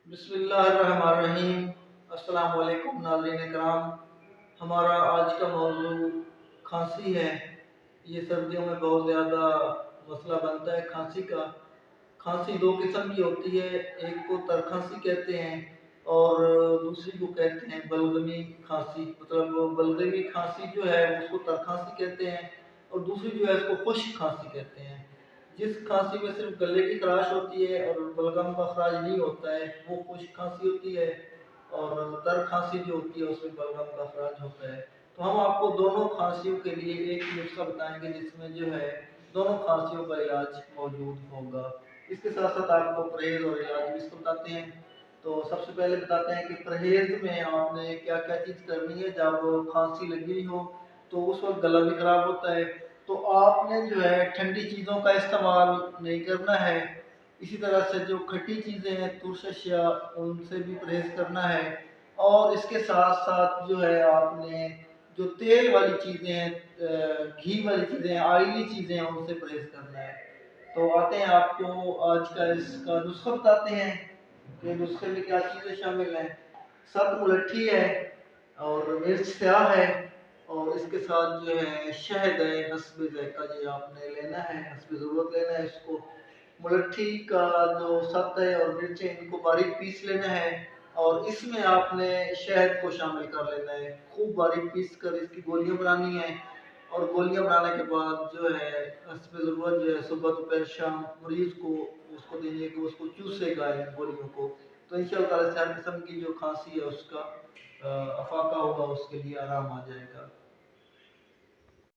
बिस्मिल्लाहिर्रहमानिर्रहीम। अस्सलाम वालेकुम नाज़रीन कराम। हमारा आज का मौजू खांसी है। ये सर्दियों में बहुत ज़्यादा मसला बनता है खांसी का। खांसी दो किस्म की होती है, एक को तर खांसी कहते हैं और दूसरी को कहते हैं बलगमी खांसी। मतलब बलगमी खांसी जो है उसको तर खांसी कहते हैं और दूसरी जो है उसको खुश्क खांसी कहते हैं। जिस खांसी में सिर्फ गले की खराश होती है और बलगम का खराज नहीं होता है वो खुश्क खांसी होती है, और तर खांसी जो होती है उसमें बलगम का खराज होता है। तो हम आपको दोनों खांसियों के लिए एक नुस्खा बताएंगे जिसमें जो है दोनों खांसियों का इलाज मौजूद होगा। इसके साथ साथ आपको परहेज और इलाज भी इसको बताते हैं। तो सबसे पहले बताते हैं कि परहेज में आपने क्या क्या चीज़ करनी है। जब खांसी लगी हो तो उस वक्त गला भी खराब होता है, तो आपने जो है ठंडी चीज़ों का इस्तेमाल नहीं करना है। इसी तरह से जो खट्टी चीज़ें हैं तुरश अशिया उनसे भी परहेज करना है। और इसके साथ साथ जो है आपने जो तेल वाली चीज़ें हैं, घी वाली चीज़ें हैं, ऑयली चीज़ें हैं, उनसे परहेज करना है। तो आते हैं आपको आज का इसका नुस्खा बताते हैं कि नुस्खे में क्या चीज़ें शामिल हैं। 7 मुलट्ठी है और मिर्च स्याह है और इसके साथ जो है शहद है हस्बे ज़ायक़ा। ये आपने लेना है, हस्बे ज़रूरत लेना है इसको। मुलट्ठी का जो सत है और मिर्चें इनको बारीक पीस लेना है और इसमें आपने शहद को शामिल कर लेना है। खूब बारीक पीस कर इसकी गोलियां बनानी है और गोलियां बनाने के बाद जो है हस्बे ज़रूरत जो है सुबह दोपहर शाम मरीज को उसको देने की उसको चूसेगा इन गोलियों को। तो इंशाअल्लाह ताला से हर किस्म की जो खांसी है उसका अफाका होगा, उसके लिए आराम आ जाएगा।